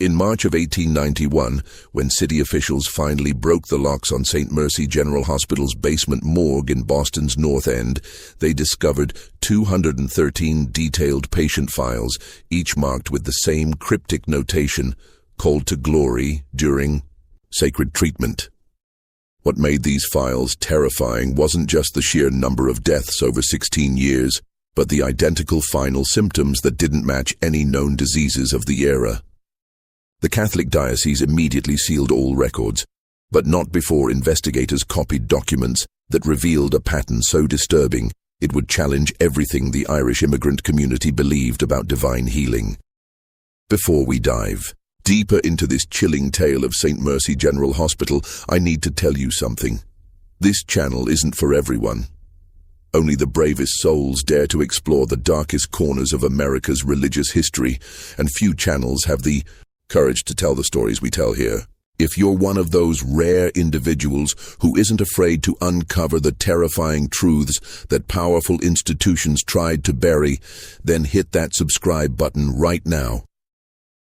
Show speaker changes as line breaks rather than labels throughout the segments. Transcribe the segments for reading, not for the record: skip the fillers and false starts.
In March of 1891, when city officials finally broke the locks on St. Mercy General Hospital's basement morgue in Boston's North End, they discovered 213 detailed patient files, each marked with the same cryptic notation, "Called to glory during sacred treatment." What made these files terrifying wasn't just the sheer number of deaths over 16 years, but the identical final symptoms that didn't match any known diseases of the era. The Catholic Diocese immediately sealed all records, but not before investigators copied documents that revealed a pattern so disturbing it would challenge everything the Irish immigrant community believed about divine healing. Before we dive deeper into this chilling tale of St. Mercy General Hospital, I need to tell you something. This channel isn't for everyone. Only the bravest souls dare to explore the darkest corners of America's religious history, and few channels have the courage to tell the stories we tell here. If you're one of those rare individuals who isn't afraid to uncover the terrifying truths that powerful institutions tried to bury, then hit that subscribe button right now.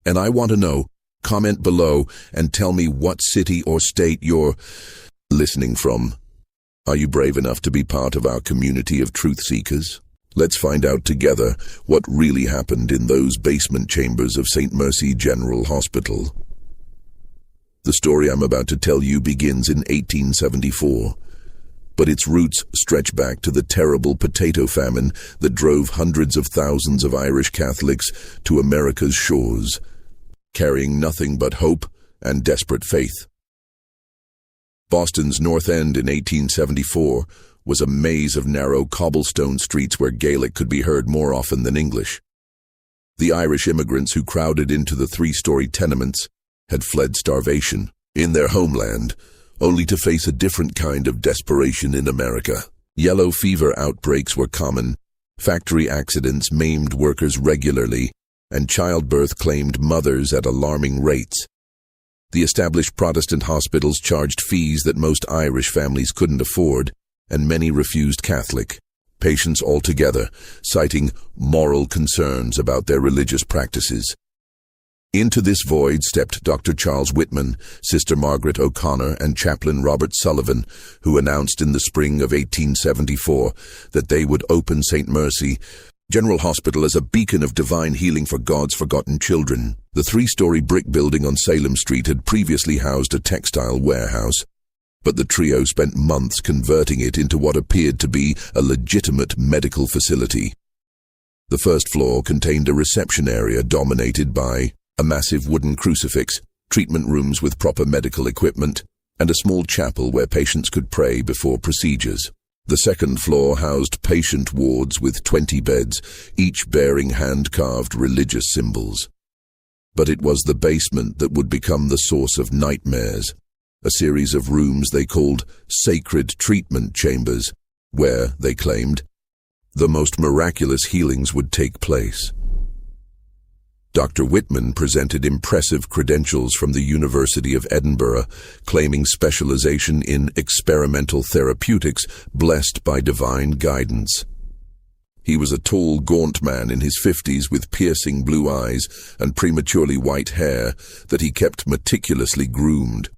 And I want to know, comment below and tell me what city or state you're listening from. Are you brave enough to be part of our community of truth seekers? Let's find out together what really happened in those basement chambers of St. Mercy General Hospital. The story I'm about to tell you begins in 1874, but its roots stretch back to the terrible potato famine that drove hundreds of thousands of Irish Catholics to America's shores, carrying nothing but hope and desperate faith. Boston's North End in 1874 was a maze of narrow cobblestone streets where Gaelic could be heard more often than English. The Irish immigrants who crowded into the three-story tenements had fled starvation in their homeland, only to face a different kind of desperation in America. Yellow fever outbreaks were common, factory accidents maimed workers regularly, and childbirth claimed mothers at alarming rates. The established Protestant hospitals charged fees that most Irish families couldn't afford, and many refused Catholic patients altogether, citing moral concerns about their religious practices. Into this void stepped Dr. Charles Whitman, Sister Margaret O'Connor, and Chaplain Robert Sullivan, who announced in the spring of 1874 that they would open St. Mercy General Hospital as a beacon of divine healing for God's forgotten children. The three-story brick building on Salem Street had previously housed a textile warehouse, but the trio spent months converting it into what appeared to be a legitimate medical facility. The first floor contained a reception area dominated by a massive wooden crucifix, treatment rooms with proper medical equipment, and a small chapel where patients could pray before procedures. The second floor housed patient wards with 20 beds, each bearing hand-carved religious symbols. But it was the basement that would become the source of nightmares, a series of rooms they called sacred treatment chambers, where, they claimed, the most miraculous healings would take place. Dr. Whitman presented impressive credentials from the University of Edinburgh, claiming specialization in experimental therapeutics blessed by divine guidance. He was a tall, gaunt man in his 50s with piercing blue eyes and prematurely white hair that he kept meticulously groomed.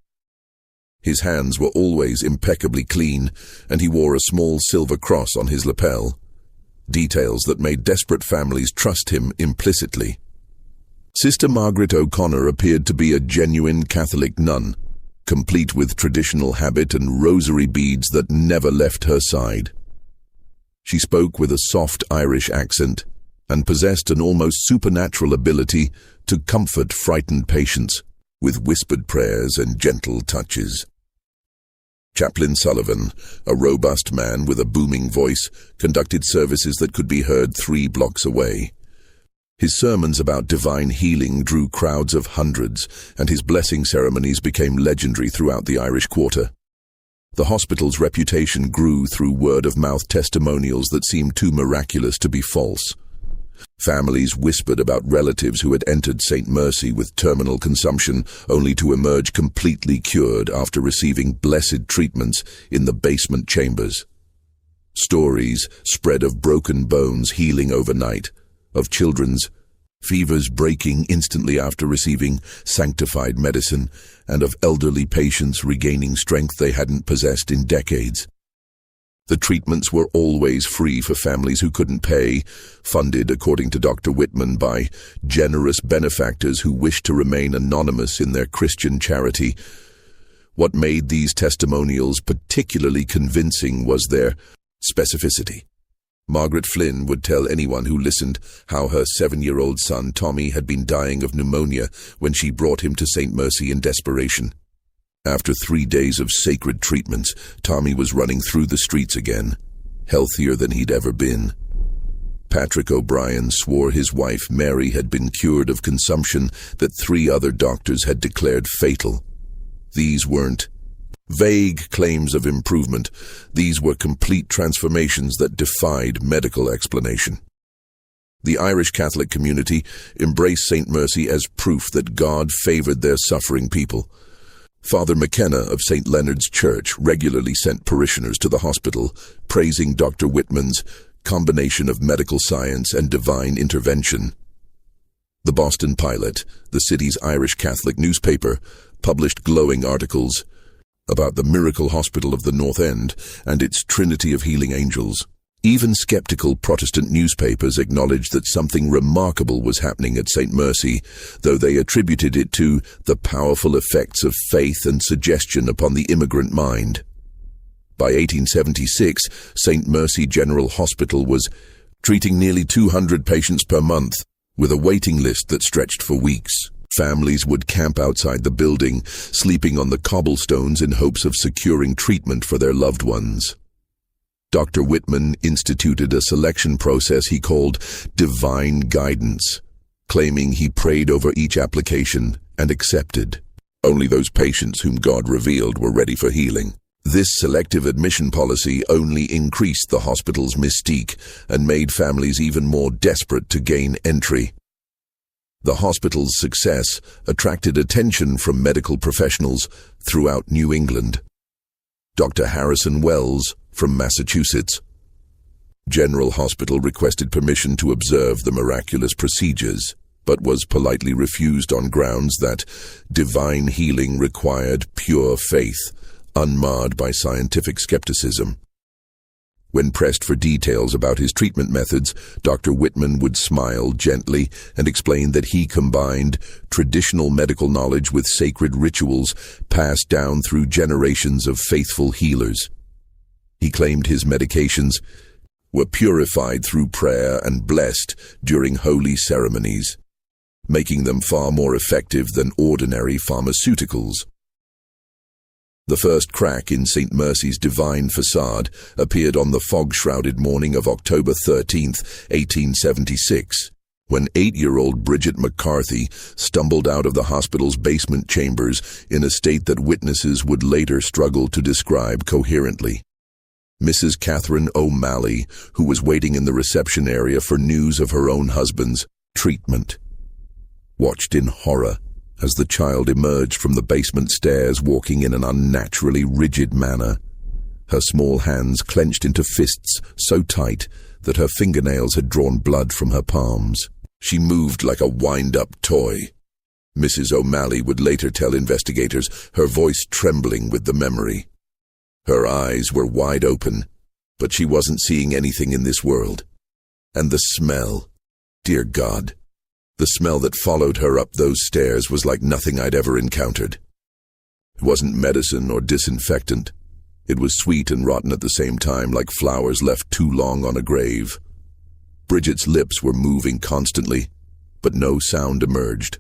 His hands were always impeccably clean, and he wore a small silver cross on his lapel, details that made desperate families trust him implicitly. Sister Margaret O'Connor appeared to be a genuine Catholic nun, complete with traditional habit and rosary beads that never left her side. She spoke with a soft Irish accent and possessed an almost supernatural ability to comfort frightened patients with whispered prayers and gentle touches. Chaplain Sullivan, a robust man with a booming voice, conducted services that could be heard 3 blocks away. His sermons about divine healing drew crowds of hundreds, and his blessing ceremonies became legendary throughout the Irish Quarter. The hospital's reputation grew through word-of-mouth testimonials that seemed too miraculous to be false. Families whispered about relatives who had entered St. Mercy with terminal consumption, only to emerge completely cured after receiving blessed treatments in the basement chambers. Stories spread of broken bones healing overnight, of children's fevers breaking instantly after receiving sanctified medicine, and of elderly patients regaining strength they hadn't possessed in decades. The treatments were always free for families who couldn't pay, funded, according to Dr. Whitman, by generous benefactors who wished to remain anonymous in their Christian charity. What made these testimonials particularly convincing was their specificity. Margaret Flynn would tell anyone who listened how her 7-year-old son Tommy had been dying of pneumonia when she brought him to St. Mercy in desperation. After 3 days of sacred treatments, Tommy was running through the streets again, healthier than he'd ever been. Patrick O'Brien swore his wife Mary had been cured of consumption that 3 other doctors had declared fatal. These weren't vague claims of improvement. These were complete transformations that defied medical explanation. The Irish Catholic community embraced St. Mercy as proof that God favored their suffering people. Father McKenna of St. Leonard's Church regularly sent parishioners to the hospital, praising Dr. Whitman's combination of medical science and divine intervention. The Boston Pilot, the city's Irish Catholic newspaper, published glowing articles about the miracle hospital of the North End and its trinity of healing angels. Even skeptical Protestant newspapers acknowledged that something remarkable was happening at St. Mercy, though they attributed it to the powerful effects of faith and suggestion upon the immigrant mind. By 1876, St. Mercy General Hospital was treating nearly 200 patients per month, with a waiting list that stretched for weeks. Families would camp outside the building, sleeping on the cobblestones in hopes of securing treatment for their loved ones. Dr. Whitman instituted a selection process he called divine guidance, claiming he prayed over each application and accepted. Only those patients whom God revealed were ready for healing. This selective admission policy only increased the hospital's mystique and made families even more desperate to gain entry. The hospital's success attracted attention from medical professionals throughout New England. Dr. Harrison Wells, from Massachusetts. General Hospital requested permission to observe the miraculous procedures, but was politely refused on grounds that divine healing required pure faith, unmarred by scientific skepticism. When pressed for details about his treatment methods, Dr. Whitman would smile gently and explain that he combined traditional medical knowledge with sacred rituals passed down through generations of faithful healers. He claimed his medications were purified through prayer and blessed during holy ceremonies, making them far more effective than ordinary pharmaceuticals. The first crack in St. Mercy's divine facade appeared on the fog-shrouded morning of October 13, 1876, when 8-year-old Bridget McCarthy stumbled out of the hospital's basement chambers in a state that witnesses would later struggle to describe coherently. Mrs. Catherine O'Malley, who was waiting in the reception area for news of her own husband's treatment, watched in horror as the child emerged from the basement stairs walking in an unnaturally rigid manner. Her small hands clenched into fists so tight that her fingernails had drawn blood from her palms. She moved like a wind-up toy. Mrs. O'Malley would later tell investigators, her voice trembling with the memory. Her eyes were wide open, but she wasn't seeing anything in this world. And the smell, dear God, the smell that followed her up those stairs was like nothing I'd ever encountered. It wasn't medicine or disinfectant. It was sweet and rotten at the same time, like flowers left too long on a grave. Bridget's lips were moving constantly, but no sound emerged.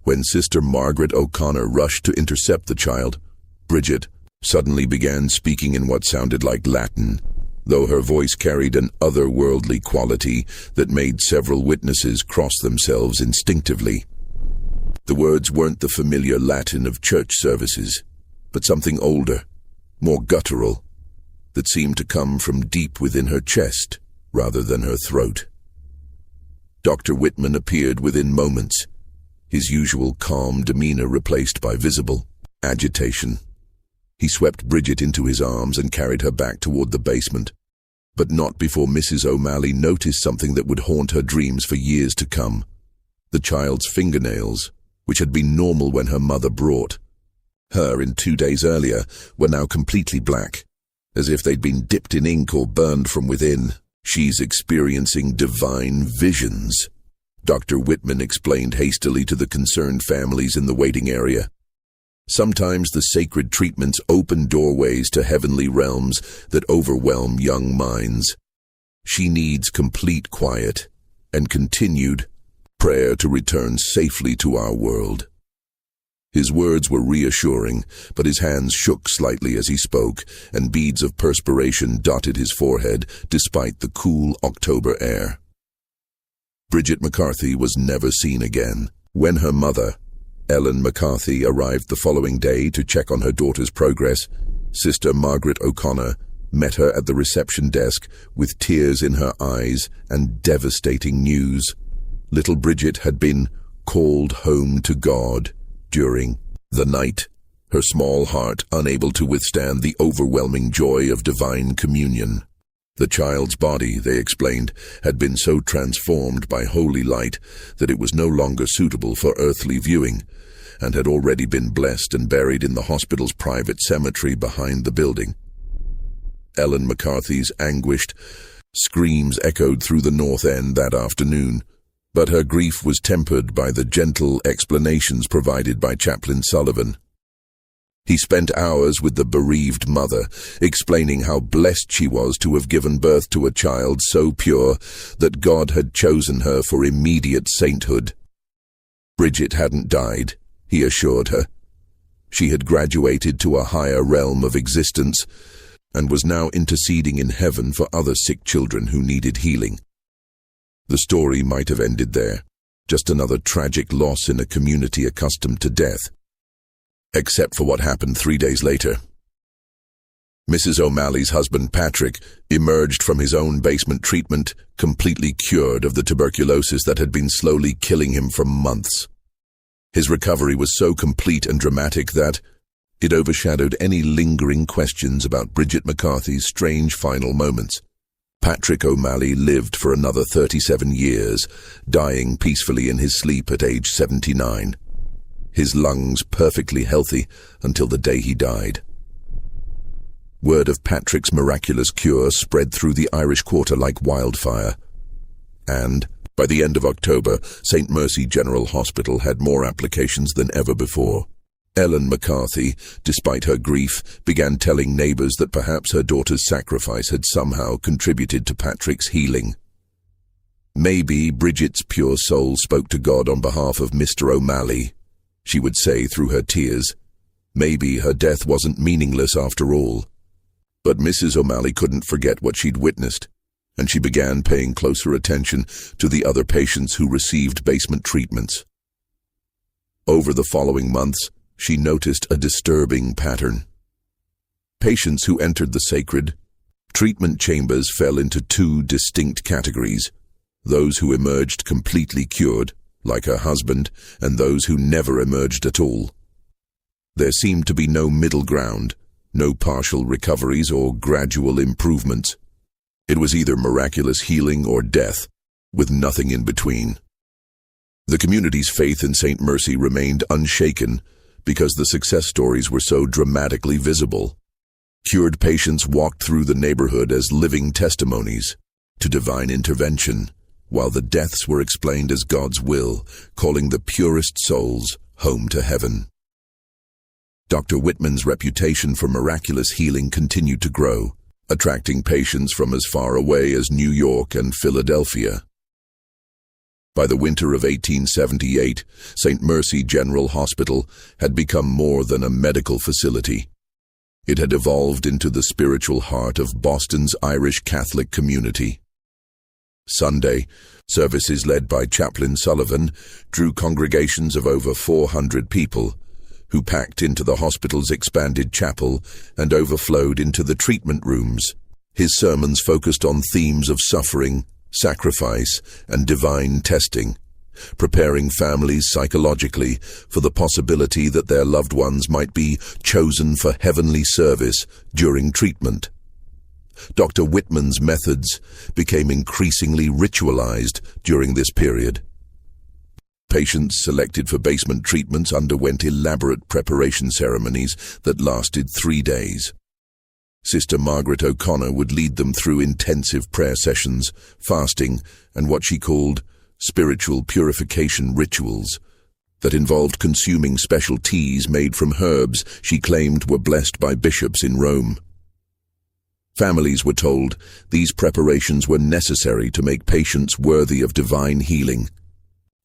When Sister Margaret O'Connor rushed to intercept the child, Bridget suddenly began speaking in what sounded like Latin, though her voice carried an otherworldly quality that made several witnesses cross themselves instinctively. The words weren't the familiar Latin of church services, but something older, more guttural, that seemed to come from deep within her chest rather than her throat. Dr. Whitman appeared within moments, his usual calm demeanor replaced by visible agitation. He swept Bridget into his arms and carried her back toward the basement, but not before Mrs. O'Malley noticed something that would haunt her dreams for years to come. The child's fingernails, which had been normal when her mother brought her in 2 days earlier, were now completely black, as if they'd been dipped in ink or burned from within. "She's experiencing divine visions," Dr. Whitman explained hastily to the concerned families in the waiting area. "Sometimes the sacred treatments open doorways to heavenly realms that overwhelm young minds. She needs complete quiet and continued prayer to return safely to our world." His words were reassuring, but his hands shook slightly as he spoke, and beads of perspiration dotted his forehead despite the cool October air. Bridget McCarthy was never seen again. When her mother, Ellen McCarthy, arrived the following day to check on her daughter's progress, Sister Margaret O'Connor met her at the reception desk with tears in her eyes and devastating news. Little Bridget had been called home to God during the night, her small heart unable to withstand the overwhelming joy of divine communion. The child's body, they explained, had been so transformed by holy light that it was no longer suitable for earthly viewing, and had already been blessed and buried in the hospital's private cemetery behind the building. Ellen McCarthy's anguished screams echoed through the North End that afternoon, but her grief was tempered by the gentle explanations provided by Chaplain Sullivan. He spent hours with the bereaved mother, explaining how blessed she was to have given birth to a child so pure that God had chosen her for immediate sainthood. Bridget hadn't died, he assured her. She had graduated to a higher realm of existence and was now interceding in heaven for other sick children who needed healing. The story might have ended there, just another tragic loss in a community accustomed to death. Except for what happened 3 days later. Mrs. O'Malley's husband, Patrick, emerged from his own basement treatment, completely cured of the tuberculosis that had been slowly killing him for months. His recovery was so complete and dramatic that it overshadowed any lingering questions about Bridget McCarthy's strange final moments. Patrick O'Malley lived for another 37 years, dying peacefully in his sleep at age 79. His lungs perfectly healthy until the day he died. Word of Patrick's miraculous cure spread through the Irish Quarter like wildfire. And, by the end of October, St. Mercy General Hospital had more applications than ever before. Ellen McCarthy, despite her grief, began telling neighbors that perhaps her daughter's sacrifice had somehow contributed to Patrick's healing. "Maybe Bridget's pure soul spoke to God on behalf of Mr. O'Malley," she would say through her tears. "Maybe her death wasn't meaningless after all." But Mrs. O'Malley couldn't forget what she'd witnessed, and she began paying closer attention to the other patients who received basement treatments. Over the following months, she noticed a disturbing pattern. Patients who entered the sacred treatment chambers fell into two distinct categories: those who emerged completely cured, like her husband, and those who never emerged at all. There seemed to be no middle ground, no partial recoveries or gradual improvements. It was either miraculous healing or death, with nothing in between. The community's faith in St. Mercy remained unshaken because the success stories were so dramatically visible. Cured patients walked through the neighborhood as living testimonies to divine intervention, while the deaths were explained as God's will, calling the purest souls home to heaven. Dr. Whitman's reputation for miraculous healing continued to grow, attracting patients from as far away as New York and Philadelphia. By the winter of 1878, St. Mercy General Hospital had become more than a medical facility. It had evolved into the spiritual heart of Boston's Irish Catholic community. Sunday, services led by Chaplain Sullivan drew congregations of over 400 people, who packed into the hospital's expanded chapel and overflowed into the treatment rooms. His sermons focused on themes of suffering, sacrifice, and divine testing, preparing families psychologically for the possibility that their loved ones might be chosen for heavenly service during treatment. Dr. Whitman's methods became increasingly ritualized during this period. Patients selected for basement treatments underwent elaborate preparation ceremonies that lasted 3 days. Sister Margaret O'Connor would lead them through intensive prayer sessions, fasting, and what she called spiritual purification rituals that involved consuming special teas made from herbs she claimed were blessed by bishops in Rome. Families were told these preparations were necessary to make patients worthy of divine healing,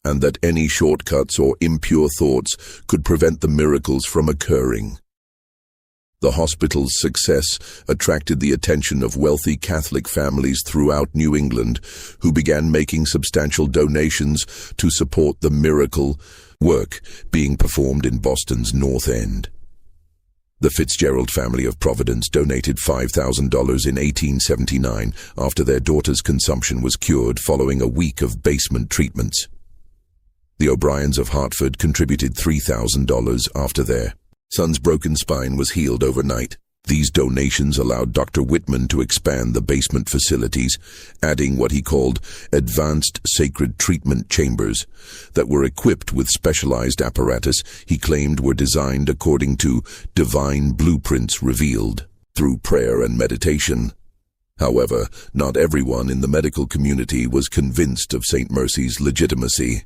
and that any shortcuts or impure thoughts could prevent the miracles from occurring. The hospital's success attracted the attention of wealthy Catholic families throughout New England, who began making substantial donations to support the miracle work being performed in Boston's North End. The Fitzgerald family of Providence donated $5,000 in 1879 after their daughter's consumption was cured following a week of basement treatments. The O'Briens of Hartford contributed $3,000 after their son's broken spine was healed overnight. These donations allowed Dr. Whitman to expand the basement facilities, adding what he called advanced sacred treatment chambers that were equipped with specialized apparatus he claimed were designed according to divine blueprints revealed through prayer and meditation. However, not everyone in the medical community was convinced of St. Mercy's legitimacy.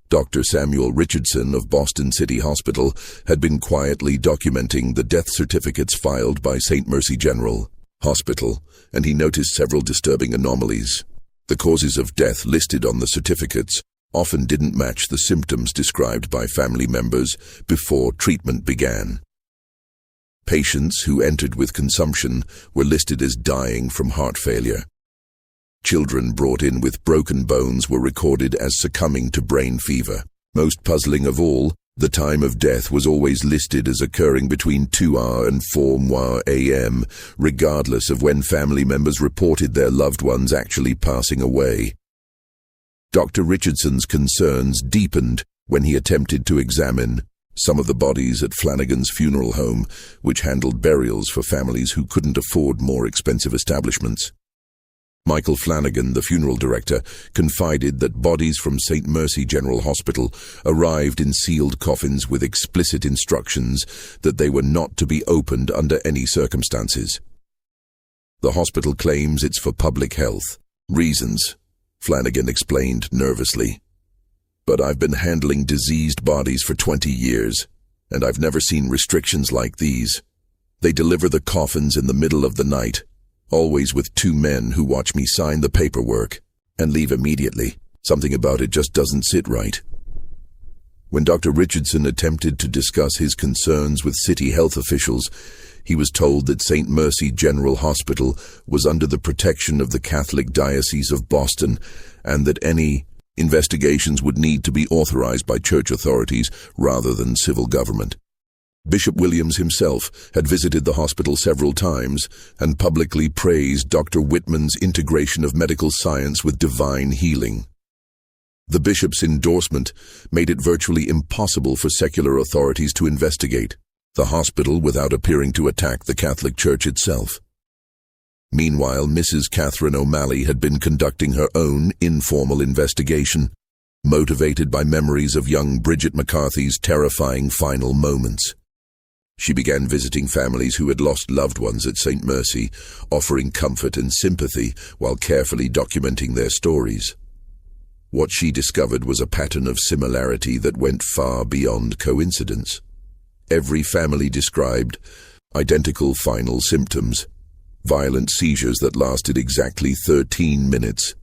Dr. Samuel Richardson of Boston City Hospital had been quietly documenting the death certificates filed by St. Mercy General Hospital, and he noticed several disturbing anomalies. The causes of death listed on the certificates often didn't match the symptoms described by family members before treatment began. Patients who entered with consumption were listed as dying from heart failure. Children brought in with broken bones were recorded as succumbing to brain fever. Most puzzling of all, the time of death was always listed as occurring between 2 and 4 a.m., regardless of when family members reported their loved ones actually passing away. Dr. Richardson's concerns deepened when he attempted to examine some of the bodies at Flanagan's funeral home, which handled burials for families who couldn't afford more expensive establishments. Michael Flanagan, the funeral director, confided that bodies from St. Mercy General Hospital arrived in sealed coffins with explicit instructions that they were not to be opened under any circumstances. The hospital claims it's for public health reasons, Flanagan explained nervously. But I've been handling diseased bodies for 20 years, and I've never seen restrictions like these. They deliver the coffins in the middle of the night, always with 2 men who watch me sign the paperwork and leave immediately. Something about it just doesn't sit right. When Dr. Richardson attempted to discuss his concerns with city health officials, he was told that St. Mercy General Hospital was under the protection of the Catholic Diocese of Boston and that any investigations would need to be authorized by church authorities rather than civil government. Bishop Williams himself had visited the hospital several times and publicly praised Dr. Whitman's integration of medical science with divine healing. The bishop's endorsement made it virtually impossible for secular authorities to investigate the hospital without appearing to attack the Catholic Church itself. Meanwhile, Mrs. Catherine O'Malley had been conducting her own informal investigation, motivated by memories of young Bridget McCarthy's terrifying final moments. She began visiting families who had lost loved ones at St. Mercy, offering comfort and sympathy while carefully documenting their stories. What she discovered was a pattern of similarity that went far beyond coincidence. Every family described identical final symptoms: violent seizures that lasted exactly 13 minutes,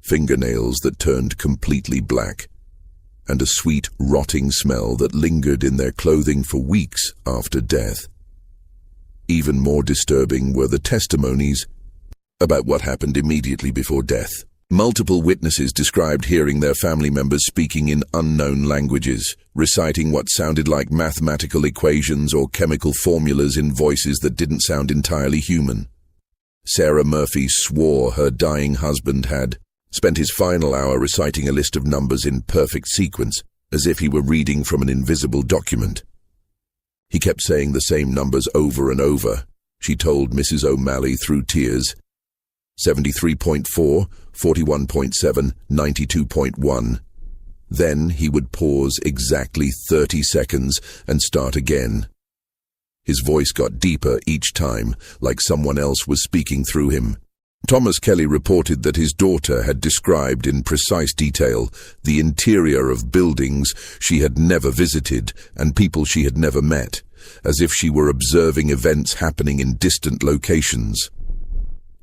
fingernails that turned completely black, and a sweet, rotting smell that lingered in their clothing for weeks after death. Even more disturbing were the testimonies about what happened immediately before death. Multiple witnesses described hearing their family members speaking in unknown languages, reciting what sounded like mathematical equations or chemical formulas in voices that didn't sound entirely human. Sarah Murphy swore her dying husband had spent his final hour reciting a list of numbers in perfect sequence, as if he were reading from an invisible document. He kept saying the same numbers over and over, she told Mrs. O'Malley through tears. 73.4, 41.7, 92.1. Then he would pause exactly 30 seconds and start again. His voice got deeper each time, like someone else was speaking through him. Thomas Kelly reported that his daughter had described in precise detail the interior of buildings she had never visited and people she had never met, as if she were observing events happening in distant locations.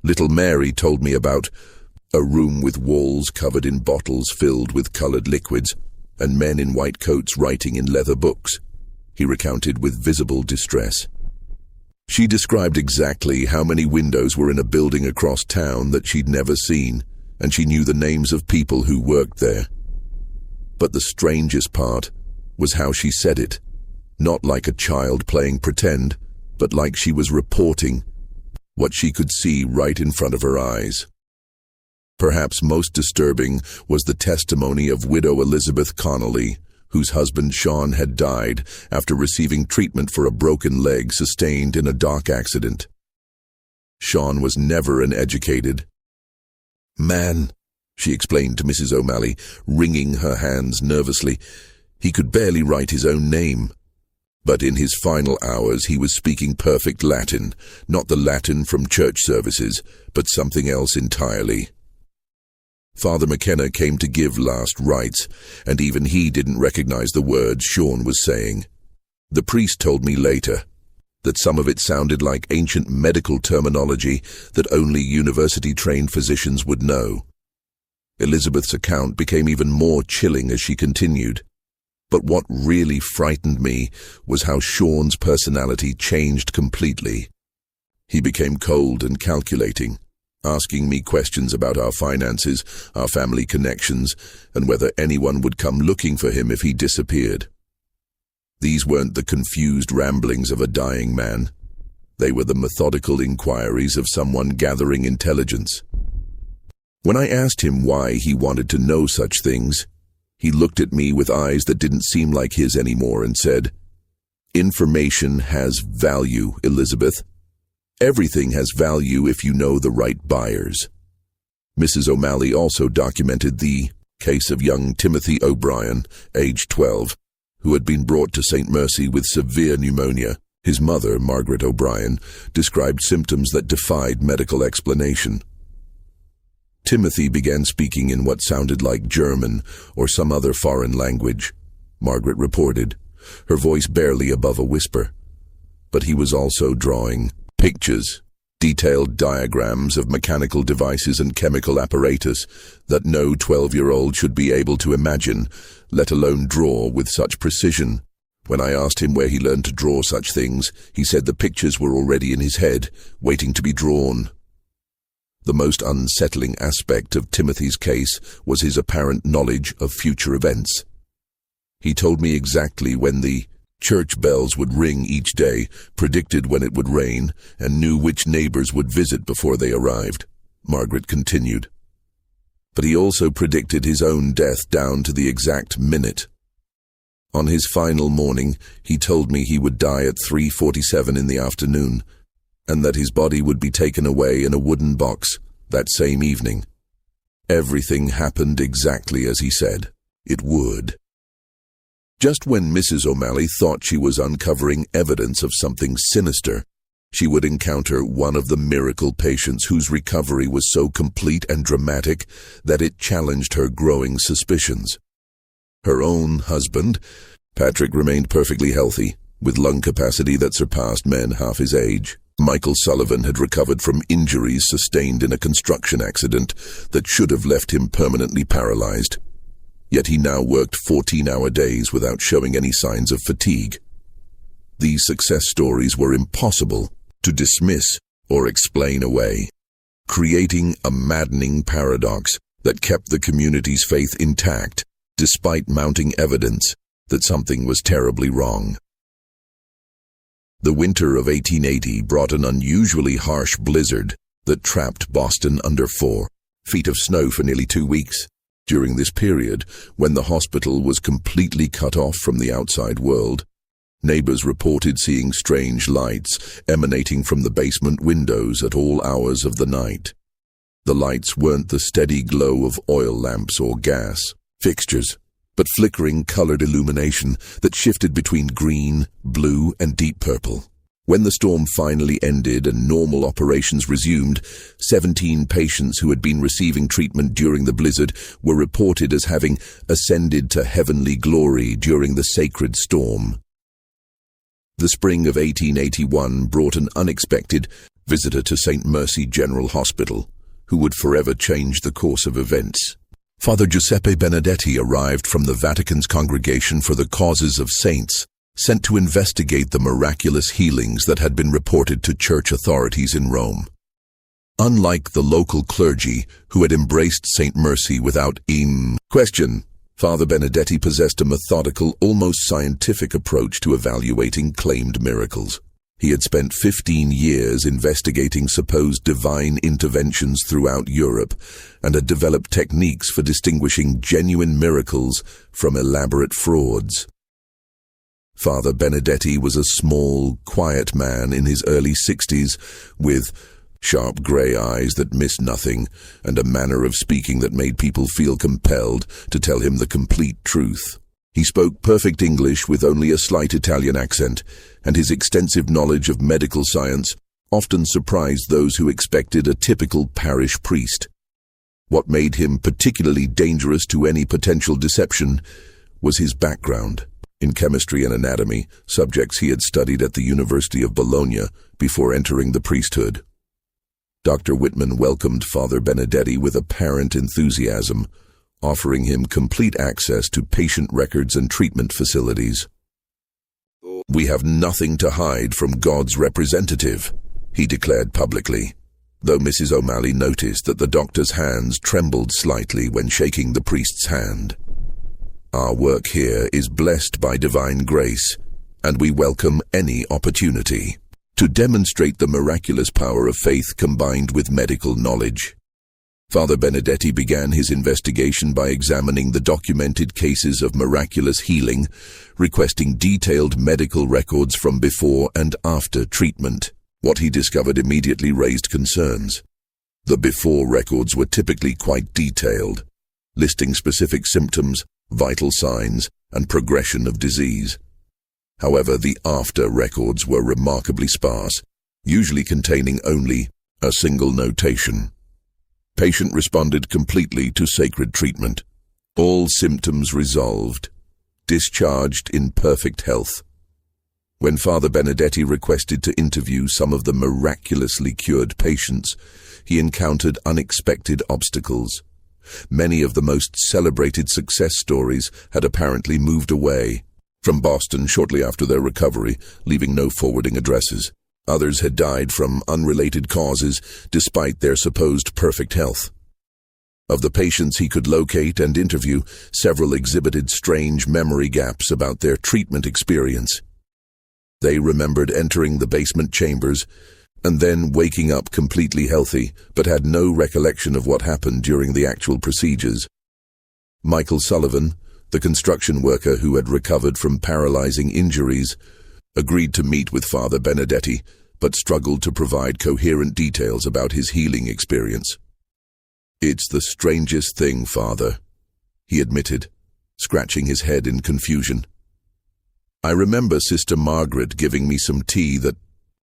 Little Mary told me about a room with walls covered in bottles filled with colored liquids, and men in white coats writing in leather books, he recounted with visible distress. She described exactly how many windows were in a building across town that she'd never seen, and she knew the names of people who worked there. But the strangest part was how she said it, not like a child playing pretend, but like she was reporting what she could see right in front of her eyes. Perhaps most disturbing was the testimony of widow Elizabeth Connolly, whose husband Sean had died after receiving treatment for a broken leg sustained in a dock accident. Sean was never an educated man, she explained to Mrs. O'Malley, wringing her hands nervously. He could barely write his own name. But in his final hours he was speaking perfect Latin, not the Latin from church services, but something else entirely. Father McKenna came to give last rites, and even he didn't recognize the words Sean was saying. The priest told me later that some of it sounded like ancient medical terminology that only university-trained physicians would know. Elizabeth's account became even more chilling as she continued. But what really frightened me was how Sean's personality changed completely. He became cold and calculating, asking me questions about our finances, our family connections, and whether anyone would come looking for him if he disappeared. These weren't the confused ramblings of a dying man. They were the methodical inquiries of someone gathering intelligence. When I asked him why he wanted to know such things, he looked at me with eyes that didn't seem like his anymore and said, "Information has value, Elizabeth. Everything has value if you know the right buyers." Mrs. O'Malley also documented the case of young Timothy O'Brien, age 12, who had been brought to St. Mercy with severe pneumonia. His mother, Margaret O'Brien, described symptoms that defied medical explanation. Timothy began speaking in what sounded like German or some other foreign language, Margaret reported, her voice barely above a whisper. But he was also drawing pictures, detailed diagrams of mechanical devices and chemical apparatus that no 12-year-old should be able to imagine, let alone draw with such precision. When I asked him where he learned to draw such things, he said the pictures were already in his head, waiting to be drawn. The most unsettling aspect of Timothy's case was his apparent knowledge of future events. He told me exactly when the church bells would ring each day, predicted when it would rain, and knew which neighbors would visit before they arrived, Margaret continued. But he also predicted his own death down to the exact minute. On his final morning, he told me he would die at 3:47 in the afternoon, and that his body would be taken away in a wooden box that same evening. Everything happened exactly as he said it would. Just when Mrs. O'Malley thought she was uncovering evidence of something sinister, she would encounter one of the miracle patients whose recovery was so complete and dramatic that it challenged her growing suspicions. Her own husband, Patrick, remained perfectly healthy, with lung capacity that surpassed men half his age. Michael Sullivan had recovered from injuries sustained in a construction accident that should have left him permanently paralyzed. Yet he now worked 14-hour days without showing any signs of fatigue. These success stories were impossible to dismiss or explain away, creating a maddening paradox that kept the community's faith intact despite mounting evidence that something was terribly wrong. The winter of 1880 brought an unusually harsh blizzard that trapped Boston under 4 feet of snow for nearly 2 weeks. During this period, when the hospital was completely cut off from the outside world, neighbors reported seeing strange lights emanating from the basement windows at all hours of the night. The lights weren't the steady glow of oil lamps or gas fixtures. but flickering colored illumination that shifted between green, blue, and deep purple. When the storm finally ended and normal operations resumed, 17 patients who had been receiving treatment during the blizzard were reported as having ascended to heavenly glory during the sacred storm. The spring of 1881 brought an unexpected visitor to St. Mercy General Hospital, who would forever change the course of events. Father Giuseppe Benedetti arrived from the Vatican's Congregation for the Causes of Saints, sent to investigate the miraculous healings that had been reported to church authorities in Rome. Unlike the local clergy, who had embraced St. Mercy without question, Father Benedetti possessed a methodical, almost scientific approach to evaluating claimed miracles. He had spent 15 years investigating supposed divine interventions throughout Europe and had developed techniques for distinguishing genuine miracles from elaborate frauds. Father Benedetti was a small, quiet man in his early 60s with sharp grey eyes that missed nothing and a manner of speaking that made people feel compelled to tell him the complete truth. He spoke perfect English with only a slight Italian accent, and his extensive knowledge of medical science often surprised those who expected a typical parish priest. What made him particularly dangerous to any potential deception was his background. In chemistry and anatomy, subjects he had studied at the University of Bologna before entering the priesthood. Dr. Whitman welcomed Father Benedetti with apparent enthusiasm, offering him complete access to patient records and treatment facilities. "We have nothing to hide from God's representative," he declared publicly, though Mrs. O'Malley noticed that the doctor's hands trembled slightly when shaking the priest's hand. "Our work here is blessed by divine grace, and we welcome any opportunity to demonstrate the miraculous power of faith combined with medical knowledge." Father Benedetti began his investigation by examining the documented cases of miraculous healing, requesting detailed medical records from before and after treatment. What he discovered immediately raised concerns. The before records were typically quite detailed, listing specific symptoms, vital signs, and progression of disease. However, the after records were remarkably sparse, usually containing only a single notation. Patient responded completely to sacred treatment. All symptoms resolved. Discharged in perfect health. When Father Benedetti requested to interview some of the miraculously cured patients, he encountered unexpected obstacles. Many of the most celebrated success stories had apparently moved away from Boston shortly after their recovery, leaving no forwarding addresses. Others had died from unrelated causes despite their supposed perfect health. Of the patients he could locate and interview, several exhibited strange memory gaps about their treatment experience. They remembered entering the basement chambers and then waking up completely healthy, but had no recollection of what happened during the actual procedures. Michael Sullivan, the construction worker who had recovered from paralyzing injuries, agreed to meet with Father Benedetti, but struggled to provide coherent details about his healing experience. "It's the strangest thing, Father," he admitted, scratching his head in confusion. "I remember Sister Margaret giving me some tea that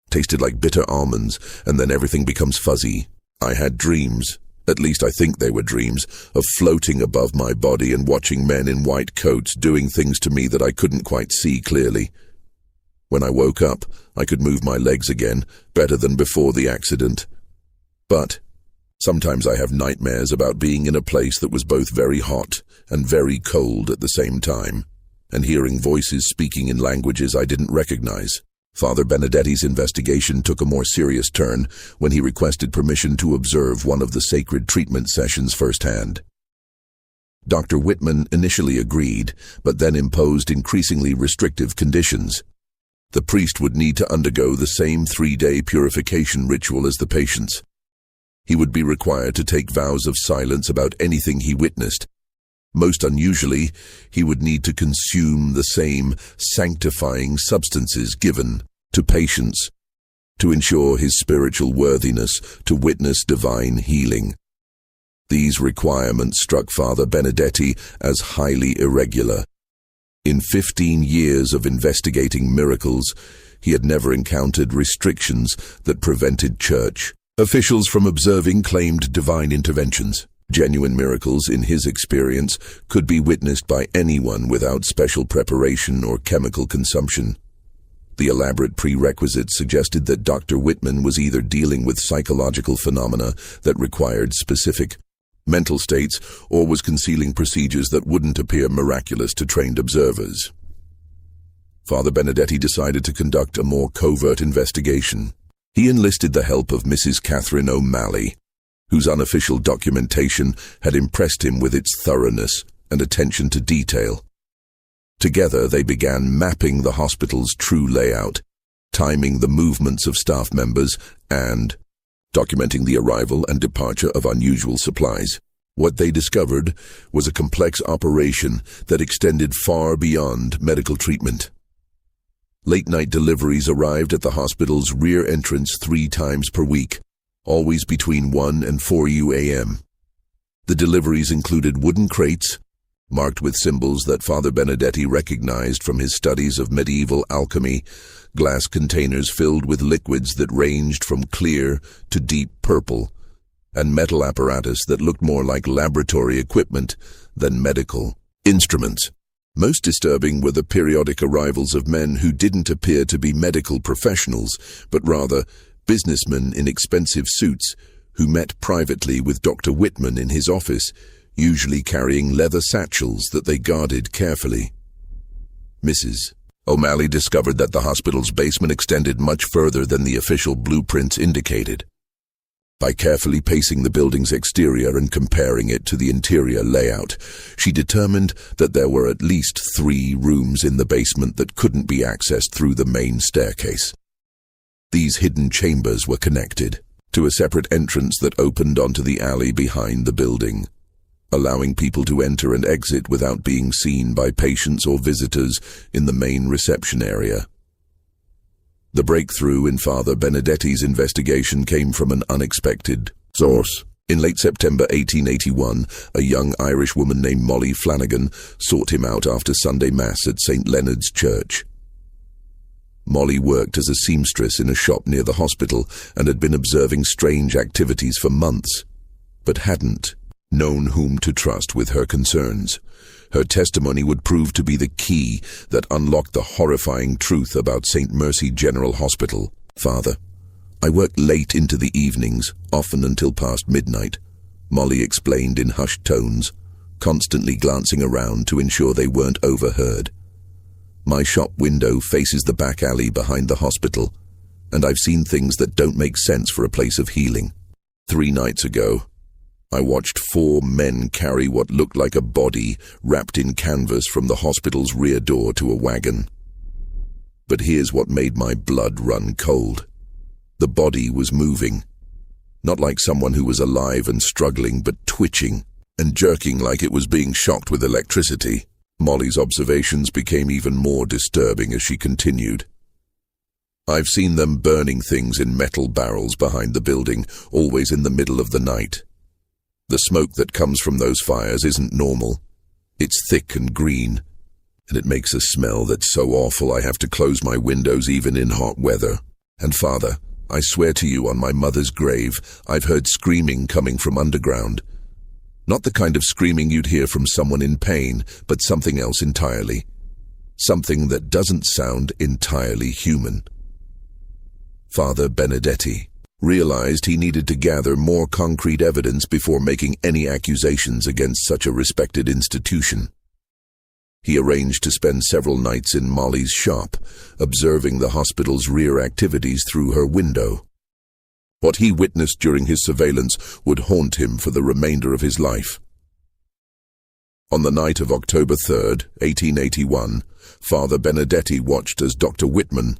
tasted like bitter almonds, and then everything becomes fuzzy. I had dreams, at least I think they were dreams, of floating above my body and watching men in white coats doing things to me that I couldn't quite see clearly. When I woke up, I could move my legs again, better than before the accident. But sometimes I have nightmares about being in a place that was both very hot and very cold at the same time, and hearing voices speaking in languages I didn't recognize." Father Benedetti's investigation took a more serious turn when he requested permission to observe one of the sacred treatment sessions firsthand. Dr. Whitman initially agreed, but then imposed increasingly restrictive conditions. The priest would need to undergo the same 3-day purification ritual as the patients. He would be required to take vows of silence about anything he witnessed. Most unusually, he would need to consume the same sanctifying substances given to patients to ensure his spiritual worthiness to witness divine healing. These requirements struck Father Benedetti as highly irregular. In 15 years of investigating miracles, he had never encountered restrictions that prevented church officials from observing claimed divine interventions. Genuine miracles, in his experience, could be witnessed by anyone without special preparation or chemical consumption. The elaborate prerequisites suggested that Dr. Whitman was either dealing with psychological phenomena that required specific mental states or was concealing procedures that wouldn't appear miraculous to trained observers. Father Benedetti decided to conduct a more covert investigation. He enlisted the help of Mrs. Catherine O'Malley, whose unofficial documentation had impressed him with its thoroughness and attention to detail. Together they began mapping the hospital's true layout, timing the movements of staff members, and documenting the arrival and departure of unusual supplies. What they discovered was a complex operation that extended far beyond medical treatment. Late-night deliveries arrived at the hospital's rear entrance 3 times per week, always between 1 and 4 a.m. The deliveries included wooden crates, marked with symbols that Father Benedetti recognized from his studies of medieval alchemy, glass containers filled with liquids that ranged from clear to deep purple, and metal apparatus that looked more like laboratory equipment than medical instruments. Most disturbing were the periodic arrivals of men who didn't appear to be medical professionals, but rather businessmen in expensive suits who met privately with Dr. Whitman in his office, usually carrying leather satchels that they guarded carefully. Mrs. O'Malley discovered that the hospital's basement extended much further than the official blueprints indicated. By carefully pacing the building's exterior and comparing it to the interior layout, she determined that there were at least 3 rooms in the basement that couldn't be accessed through the main staircase. These hidden chambers were connected to a separate entrance that opened onto the alley behind the building, allowing people to enter and exit without being seen by patients or visitors in the main reception area. The breakthrough in Father Benedetti's investigation came from an unexpected source. In late September 1881, a young Irish woman named Molly Flanagan sought him out after Sunday Mass at St. Leonard's Church. Molly worked as a seamstress in a shop near the hospital and had been observing strange activities for months, but hadn't known whom to trust with her concerns. Her testimony would prove to be the key that unlocked the horrifying truth about St. Mercy General Hospital. "Father, I worked late into the evenings, often until past midnight," Molly explained in hushed tones, constantly glancing around to ensure they weren't overheard. "My shop window faces the back alley behind the hospital, and I've seen things that don't make sense for a place of healing. 3 nights ago, I watched 4 men carry what looked like a body wrapped in canvas from the hospital's rear door to a wagon. But here's what made my blood run cold. The body was moving, not like someone who was alive and struggling, but twitching and jerking like it was being shocked with electricity." Molly's observations became even more disturbing as she continued. "I've seen them burning things in metal barrels behind the building, always in the middle of the night. The smoke that comes from those fires isn't normal. It's thick and green, and it makes a smell that's so awful I have to close my windows even in hot weather. And Father, I swear to you on my mother's grave, I've heard screaming coming from underground. Not the kind of screaming you'd hear from someone in pain, but something else entirely. Something that doesn't sound entirely human." Father Benedetti realized he needed to gather more concrete evidence before making any accusations against such a respected institution. He arranged to spend several nights in Molly's shop, observing the hospital's rear activities through her window. What he witnessed during his surveillance would haunt him for the remainder of his life. On the night of October 3rd, 1881, Father Benedetti watched as Dr. Whitman,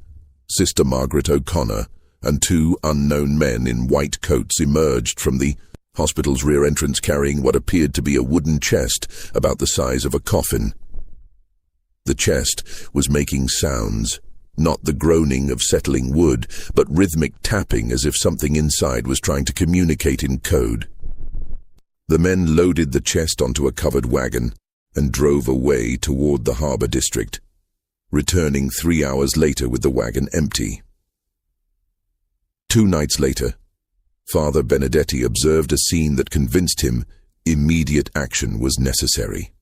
Sister Margaret O'Connor, and 2 unknown men in white coats emerged from the hospital's rear entrance carrying what appeared to be a wooden chest about the size of a coffin. The chest was making sounds, not the groaning of settling wood, but rhythmic tapping as if something inside was trying to communicate in code. The men loaded the chest onto a covered wagon and drove away toward the harbor district, returning 3 hours later with the wagon empty. 2 nights later, Father Benedetti observed a scene that convinced him immediate action was necessary.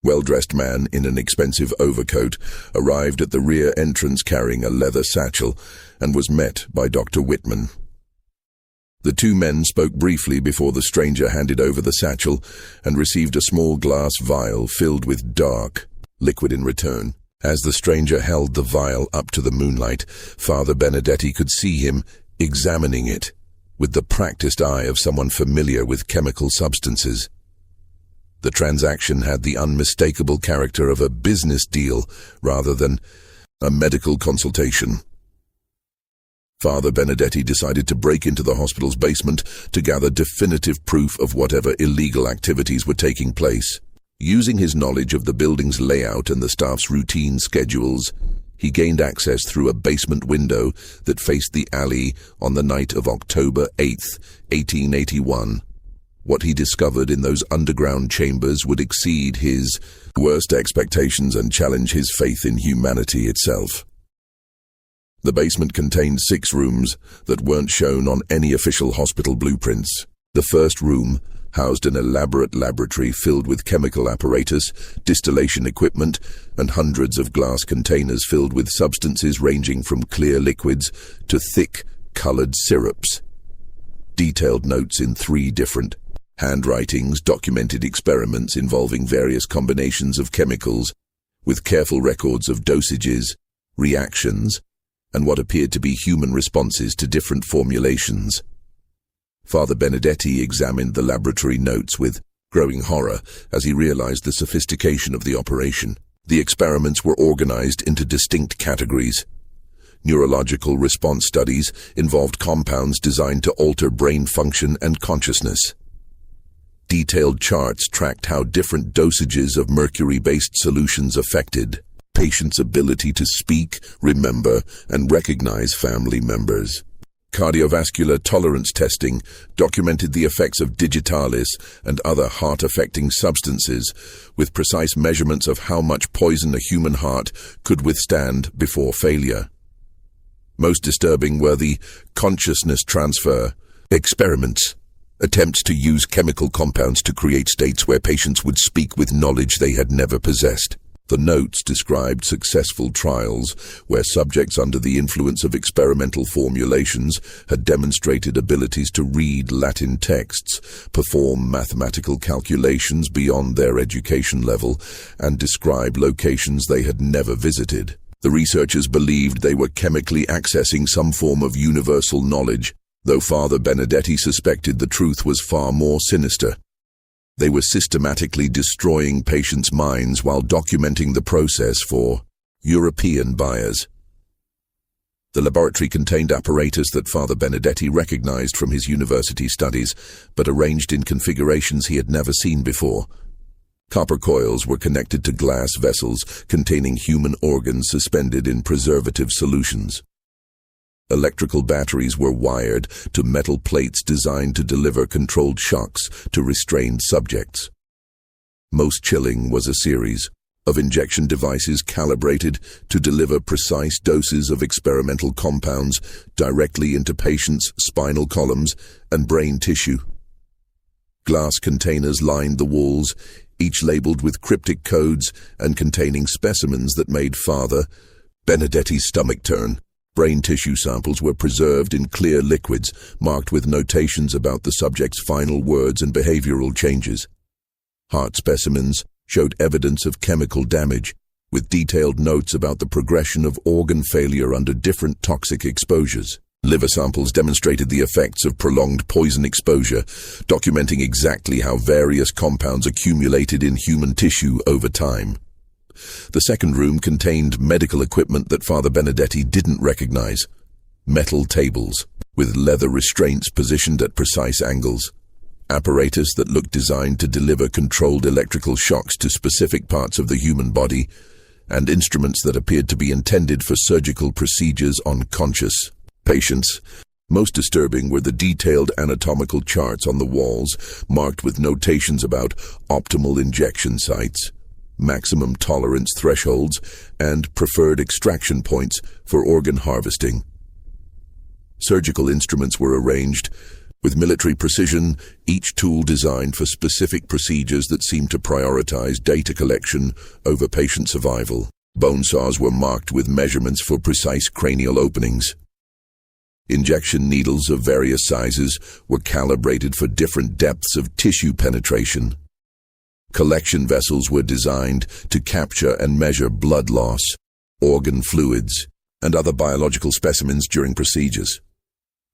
Well-dressed man in an expensive overcoat arrived at the rear entrance carrying a leather satchel and was met by Dr. Whitman. The 2 men spoke briefly before the stranger handed over the satchel and received a small glass vial filled with dark liquid in return. As the stranger held the vial up to the moonlight, Father Benedetti could see him examining it with the practiced eye of someone familiar with chemical substances. The transaction had the unmistakable character of a business deal rather than a medical consultation. Father Benedetti decided to break into the hospital's basement to gather definitive proof of whatever illegal activities were taking place. Using his knowledge of the building's layout and the staff's routine schedules, he gained access through a basement window that faced the alley on the night of October 8th, 1881. What he discovered in those underground chambers would exceed his worst expectations and challenge his faith in humanity itself. The basement contained 6 rooms that weren't shown on any official hospital blueprints. The first room housed an elaborate laboratory filled with chemical apparatus, distillation equipment, and hundreds of glass containers filled with substances ranging from clear liquids to thick, colored syrups. Detailed notes in 3 different handwritings documented experiments involving various combinations of chemicals, with careful records of dosages, reactions, and what appeared to be human responses to different formulations. Father Benedetti examined the laboratory notes with growing horror as he realized the sophistication of the operation. The experiments were organized into distinct categories. Neurological response studies involved compounds designed to alter brain function and consciousness. Detailed charts tracked how different dosages of mercury-based solutions affected patients' ability to speak, remember, and recognize family members. Cardiovascular tolerance testing documented the effects of digitalis and other heart-affecting substances, with precise measurements of how much poison a human heart could withstand before failure. Most disturbing were the consciousness transfer experiments, attempts to use chemical compounds to create states where patients would speak with knowledge they had never possessed. The notes described successful trials where subjects under the influence of experimental formulations had demonstrated abilities to read Latin texts, perform mathematical calculations beyond their education level, and describe locations they had never visited. The researchers believed they were chemically accessing some form of universal knowledge, though Father Benedetti suspected the truth was far more sinister. They were systematically destroying patients' minds while documenting the process for European buyers. The laboratory contained apparatus that Father Benedetti recognized from his university studies, but arranged in configurations he had never seen before. Copper coils were connected to glass vessels containing human organs suspended in preservative solutions. Electrical batteries were wired to metal plates designed to deliver controlled shocks to restrained subjects. Most chilling was a series of injection devices calibrated to deliver precise doses of experimental compounds directly into patients' spinal columns and brain tissue. Glass containers lined the walls, each labeled with cryptic codes and containing specimens that made Father Benedetti's stomach turn. Brain tissue samples were preserved in clear liquids, marked with notations about the subject's final words and behavioral changes. Heart specimens showed evidence of chemical damage, with detailed notes about the progression of organ failure under different toxic exposures. Liver samples demonstrated the effects of prolonged poison exposure, documenting exactly how various compounds accumulated in human tissue over time. The second room contained medical equipment that Father Benedetti didn't recognize. Metal tables, with leather restraints positioned at precise angles. Apparatus that looked designed to deliver controlled electrical shocks to specific parts of the human body, and instruments that appeared to be intended for surgical procedures on conscious patients. Most disturbing were the detailed anatomical charts on the walls, marked with notations about optimal injection sites, maximum tolerance thresholds, and preferred extraction points for organ harvesting. Surgical instruments were arranged with military precision, each tool designed for specific procedures that seemed to prioritize data collection over patient survival. Bone saws were marked with measurements for precise cranial openings. Injection needles of various sizes were calibrated for different depths of tissue penetration. Collection vessels were designed to capture and measure blood loss, organ fluids, and other biological specimens during procedures.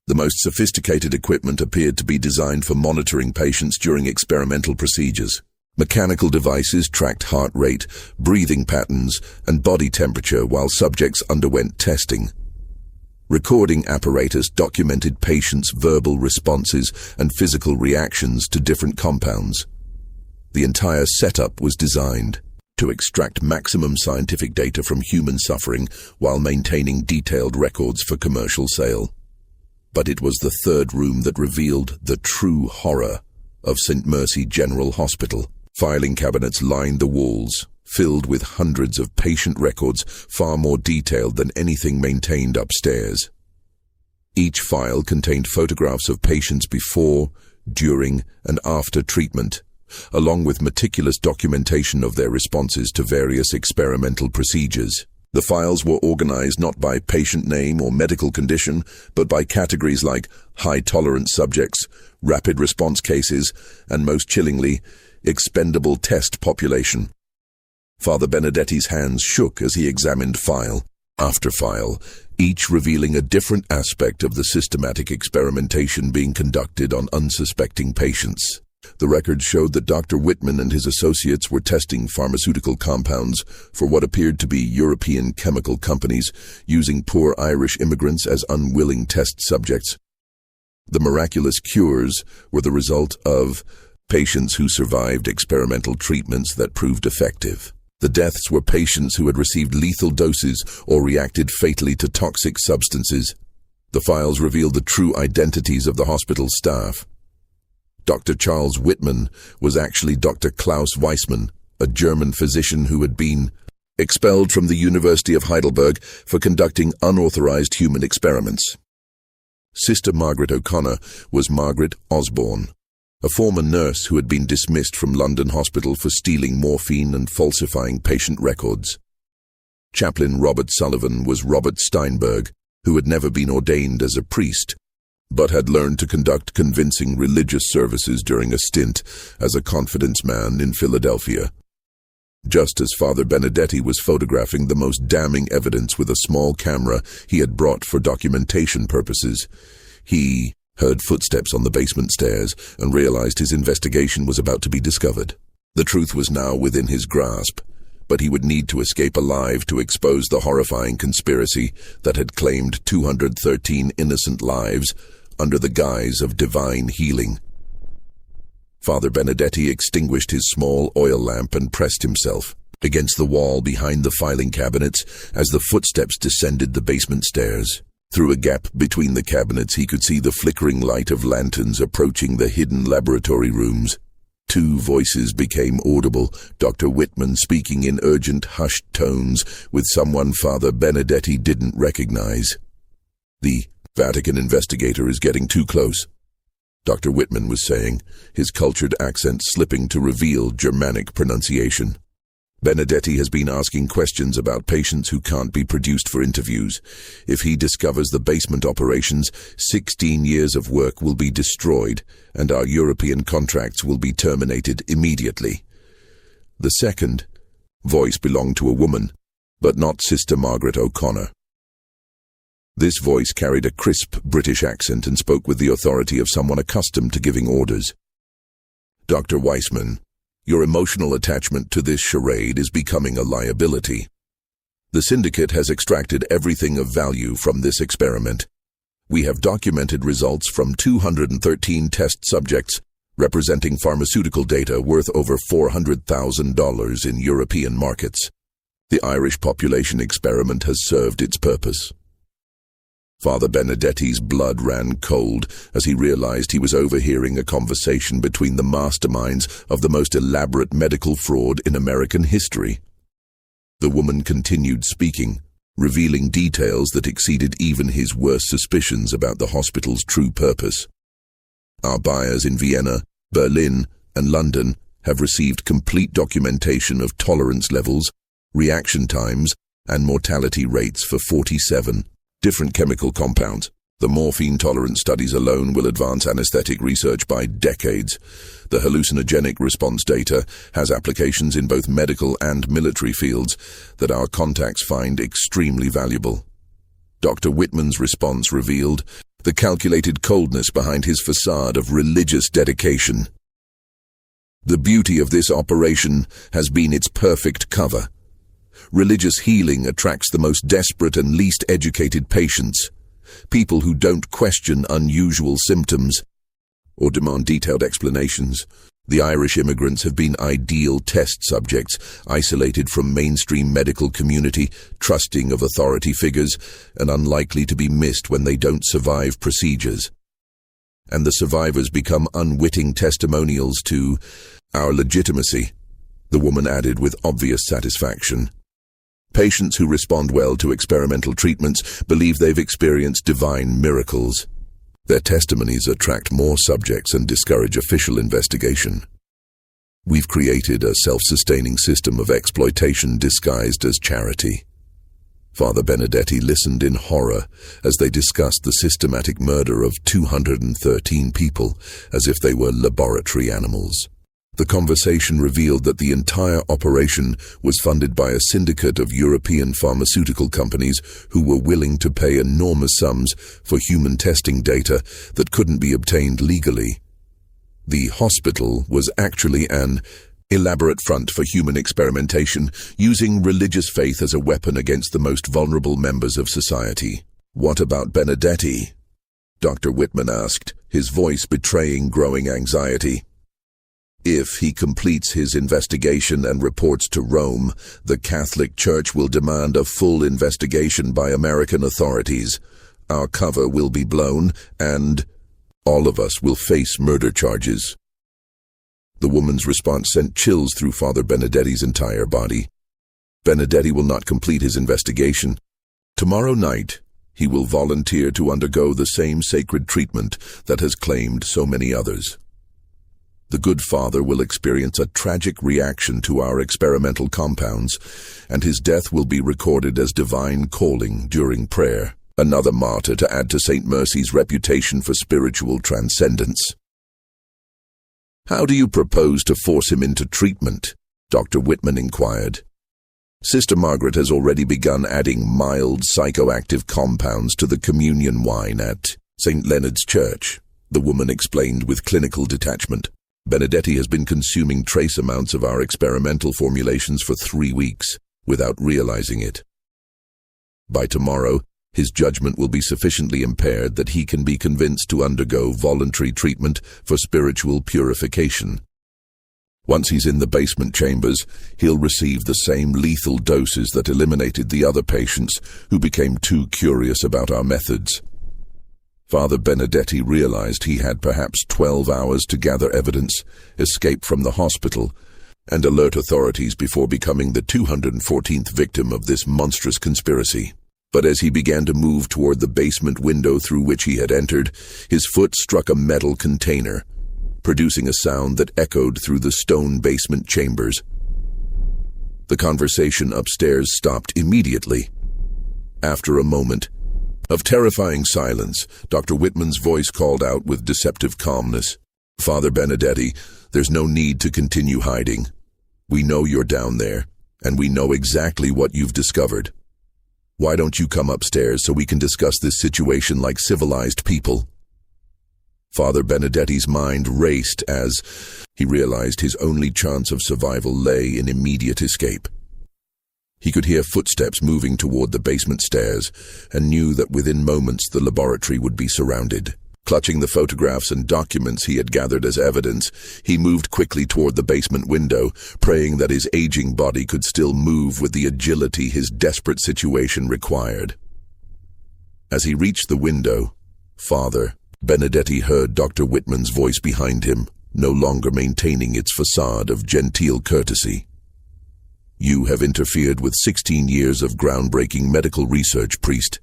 The most sophisticated equipment appeared to be designed for monitoring patients during experimental procedures. Mechanical devices tracked heart rate, breathing patterns, and body temperature while subjects underwent testing. Recording apparatus documented patients' verbal responses and physical reactions to different compounds. The entire setup was designed to extract maximum scientific data from human suffering while maintaining detailed records for commercial sale. But it was the third room that revealed the true horror of St. Mercy General Hospital. Filing cabinets lined the walls, filled with hundreds of patient records far more detailed than anything maintained upstairs. Each file contained photographs of patients before, during, and after treatment, along with meticulous documentation of their responses to various experimental procedures. The files were organized not by patient name or medical condition, but by categories like high-tolerance subjects, rapid response cases, and most chillingly, expendable test population. Father Benedetti's hands shook as he examined file after file, each revealing a different aspect of the systematic experimentation being conducted on unsuspecting patients. The records showed that Dr. Whitman and his associates were testing pharmaceutical compounds for what appeared to be European chemical companies, using poor Irish immigrants as unwilling test subjects. The miraculous cures were the result of patients who survived experimental treatments that proved effective. The deaths were patients who had received lethal doses or reacted fatally to toxic substances. The files revealed the true identities of the hospital's staff. Dr. Charles Whitman was actually Dr. Klaus Weissmann, a German physician who had been expelled from the University of Heidelberg for conducting unauthorized human experiments. Sister Margaret O'Connor was Margaret Osborne, a former nurse who had been dismissed from London Hospital for stealing morphine and falsifying patient records. Chaplain Robert Sullivan was Robert Steinberg, who had never been ordained as a priest, but had learned to conduct convincing religious services during a stint as a confidence man in Philadelphia. Just as Father Benedetti was photographing the most damning evidence with a small camera he had brought for documentation purposes, he heard footsteps on the basement stairs and realized his investigation was about to be discovered. The truth was now within his grasp, but he would need to escape alive to expose the horrifying conspiracy that had claimed 213 innocent lives under the guise of divine healing. Father Benedetti extinguished his small oil lamp and pressed himself against the wall behind the filing cabinets as the footsteps descended the basement stairs. Through a gap between the cabinets, he could see the flickering light of lanterns approaching the hidden laboratory rooms. Two voices became audible, Dr. Whitman speaking in urgent, hushed tones with someone Father Benedetti didn't recognize. "The Vatican investigator is getting too close," Dr. Whitman was saying, his cultured accent slipping to reveal Germanic pronunciation. "Benedetti has been asking questions about patients who can't be produced for interviews. If he discovers the basement operations, 16 years of work will be destroyed, and our European contracts will be terminated immediately." The second voice belonged to a woman, but not Sister Margaret O'Connor. This voice carried a crisp British accent and spoke with the authority of someone accustomed to giving orders. "Dr. Weissmann, your emotional attachment to this charade is becoming a liability. The syndicate has extracted everything of value from this experiment. We have documented results from 213 test subjects, representing pharmaceutical data worth over $400,000 in European markets. The Irish population experiment has served its purpose." Father Benedetti's blood ran cold as he realized he was overhearing a conversation between the masterminds of the most elaborate medical fraud in American history. The woman continued speaking, revealing details that exceeded even his worst suspicions about the hospital's true purpose. Our buyers in Vienna, Berlin, and London have received complete documentation of tolerance levels, reaction times, and mortality rates for 47 different chemical compounds. The morphine tolerance studies alone will advance anesthetic research by decades. The hallucinogenic response data has applications in both medical and military fields that our contacts find extremely valuable. Dr. Whitman's response revealed the calculated coldness behind his facade of religious dedication. The beauty of this operation has been its perfect cover. Religious healing attracts the most desperate and least educated patients, people who don't question unusual symptoms or demand detailed explanations. The Irish immigrants have been ideal test subjects, isolated from mainstream medical community, trusting of authority figures, and unlikely to be missed when they don't survive procedures. And the survivors become unwitting testimonials to our legitimacy, the woman added with obvious satisfaction. Patients who respond well to experimental treatments believe they've experienced divine miracles. Their testimonies attract more subjects and discourage official investigation. We've created a self-sustaining system of exploitation disguised as charity. Father Benedetti listened in horror as they discussed the systematic murder of 213 people as if they were laboratory animals. The conversation revealed that the entire operation was funded by a syndicate of European pharmaceutical companies who were willing to pay enormous sums for human testing data that couldn't be obtained legally. The hospital was actually an elaborate front for human experimentation, using religious faith as a weapon against the most vulnerable members of society. "What about Benedetti?" Dr. Whitman asked, his voice betraying growing anxiety. "If he completes his investigation and reports to Rome, the Catholic Church will demand a full investigation by American authorities. Our cover will be blown, and all of us will face murder charges." The woman's response sent chills through Father Benedetti's entire body. Benedetti will not complete his investigation. Tomorrow night, he will volunteer to undergo the same sacred treatment that has claimed so many others. The good father will experience a tragic reaction to our experimental compounds, and his death will be recorded as divine calling during prayer, another martyr to add to St. Mercy's reputation for spiritual transcendence. "How do you propose to force him into treatment?" Dr. Whitman inquired. "Sister Margaret has already begun adding mild psychoactive compounds to the communion wine at St. Leonard's Church," the woman explained with clinical detachment. "Benedetti has been consuming trace amounts of our experimental formulations for 3 weeks, without realizing it. By tomorrow, his judgment will be sufficiently impaired that he can be convinced to undergo voluntary treatment for spiritual purification. Once he's in the basement chambers, he'll receive the same lethal doses that eliminated the other patients who became too curious about our methods." Father Benedetti realized he had perhaps 12 hours to gather evidence, escape from the hospital, and alert authorities before becoming the 214th victim of this monstrous conspiracy. But as he began to move toward the basement window through which he had entered, his foot struck a metal container, producing a sound that echoed through the stone basement chambers. The conversation upstairs stopped immediately. After a moment of terrifying silence, Dr. Whitman's voice called out with deceptive calmness, "Father Benedetti, there's no need to continue hiding. We know you're down there, and we know exactly what you've discovered. Why don't you come upstairs so we can discuss this situation like civilized people?" Father Benedetti's mind raced as he realized his only chance of survival lay in immediate escape. He could hear footsteps moving toward the basement stairs and knew that within moments the laboratory would be surrounded. Clutching the photographs and documents he had gathered as evidence, he moved quickly toward the basement window, praying that his aging body could still move with the agility his desperate situation required. As he reached the window, Father Benedetti heard Dr. Whitman's voice behind him, no longer maintaining its facade of genteel courtesy. "You have interfered with 16 years of groundbreaking medical research, priest.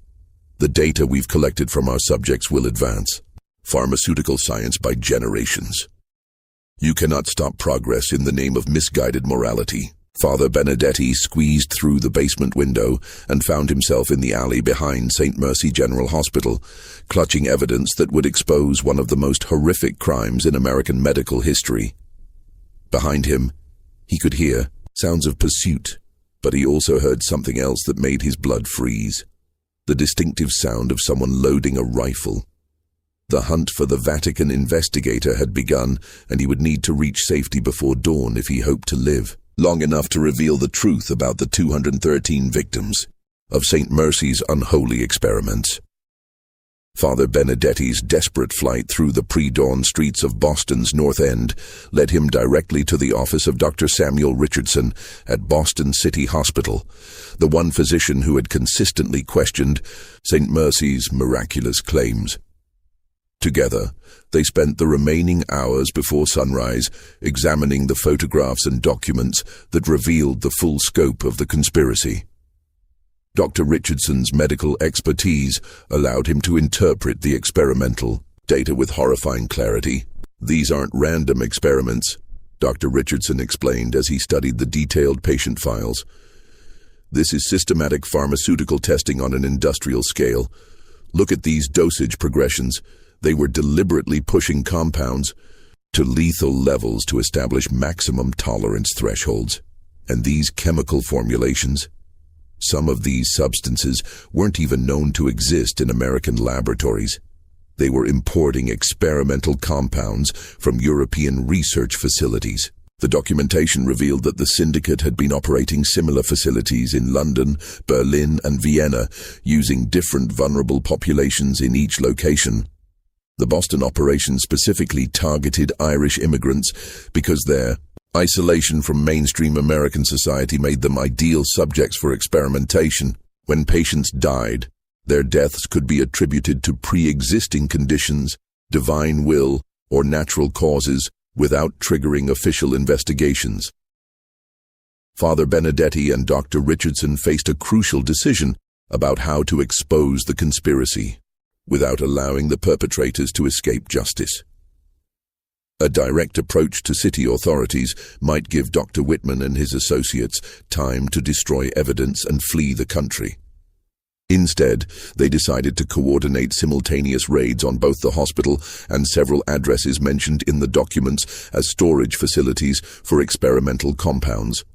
The data we've collected from our subjects will advance pharmaceutical science by generations. You cannot stop progress in the name of misguided morality." Father Benedetti squeezed through the basement window and found himself in the alley behind St. Mercy General Hospital, clutching evidence that would expose one of the most horrific crimes in American medical history. Behind him, he could hear sounds of pursuit, but he also heard something else that made his blood freeze: the distinctive sound of someone loading a rifle. The hunt for the Vatican investigator had begun, and he would need to reach safety before dawn if he hoped to live long enough to reveal the truth about the 213 victims of St. Mercy's unholy experiments. Father Benedetti's desperate flight through the pre-dawn streets of Boston's North End led him directly to the office of Dr. Samuel Richardson at Boston City Hospital, the one physician who had consistently questioned St. Mercy's miraculous claims. Together, they spent the remaining hours before sunrise examining the photographs and documents that revealed the full scope of the conspiracy. Dr. Richardson's medical expertise allowed him to interpret the experimental data with horrifying clarity. "These aren't random experiments," Dr. Richardson explained as he studied the detailed patient files. "This is systematic pharmaceutical testing on an industrial scale. Look at these dosage progressions. They were deliberately pushing compounds to lethal levels to establish maximum tolerance thresholds. And these chemical formulations, some of these substances weren't even known to exist in American laboratories. They were importing experimental compounds from European research facilities." The documentation revealed that the syndicate had been operating similar facilities in London, Berlin, and Vienna, using different vulnerable populations in each location. The Boston operation specifically targeted Irish immigrants because their isolation from mainstream American society made them ideal subjects for experimentation. When patients died, their deaths could be attributed to pre-existing conditions, divine will, or natural causes without triggering official investigations. Father Benedetti and Dr. Richardson faced a crucial decision about how to expose the conspiracy without allowing the perpetrators to escape justice. A direct approach to city authorities might give Dr. Whitman and his associates time to destroy evidence and flee the country. Instead, they decided to coordinate simultaneous raids on both the hospital and several addresses mentioned in the documents as storage facilities for experimental compounds.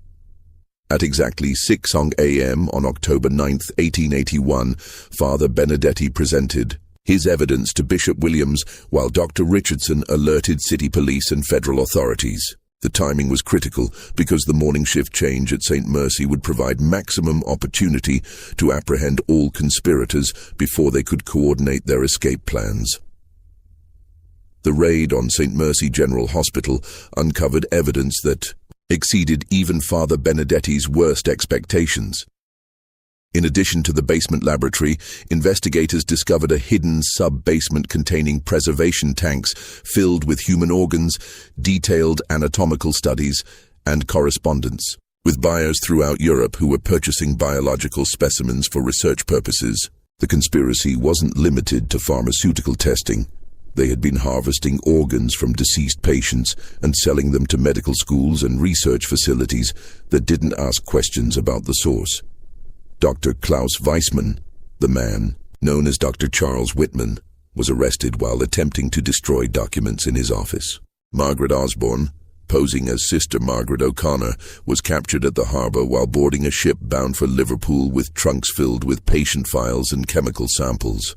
At exactly 6 a.m. on October 9, 1881, Father Benedetti presented his evidence to Bishop Williams while Dr. Richardson alerted city police and federal authorities. The timing was critical because the morning shift change at St. Mercy would provide maximum opportunity to apprehend all conspirators before they could coordinate their escape plans. The raid on St. Mercy General Hospital uncovered evidence that exceeded even Father Benedetti's worst expectations. In addition to the basement laboratory, investigators discovered a hidden sub-basement containing preservation tanks filled with human organs, detailed anatomical studies, and correspondence with buyers throughout Europe who were purchasing biological specimens for research purposes. The conspiracy wasn't limited to pharmaceutical testing. They had been harvesting organs from deceased patients and selling them to medical schools and research facilities that didn't ask questions about the source. Dr. Klaus Weissmann, the man known as Dr. Charles Whitman, was arrested while attempting to destroy documents in his office. Margaret Osborne, posing as Sister Margaret O'Connor, was captured at the harbor while boarding a ship bound for Liverpool with trunks filled with patient files and chemical samples.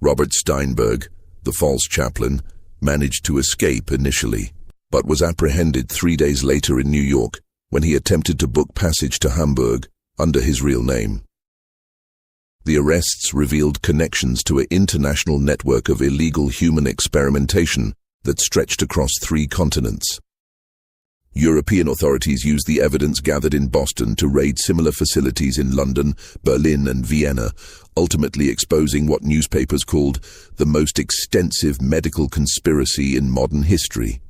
Robert Steinberg, the false chaplain, managed to escape initially, but was apprehended 3 days later in New York when he attempted to book passage to Hamburg under his real name. The arrests revealed connections to an international network of illegal human experimentation that stretched across 3 continents. European authorities used the evidence gathered in Boston to raid similar facilities in London, Berlin, and Vienna, ultimately exposing what newspapers called the most extensive medical conspiracy in modern history.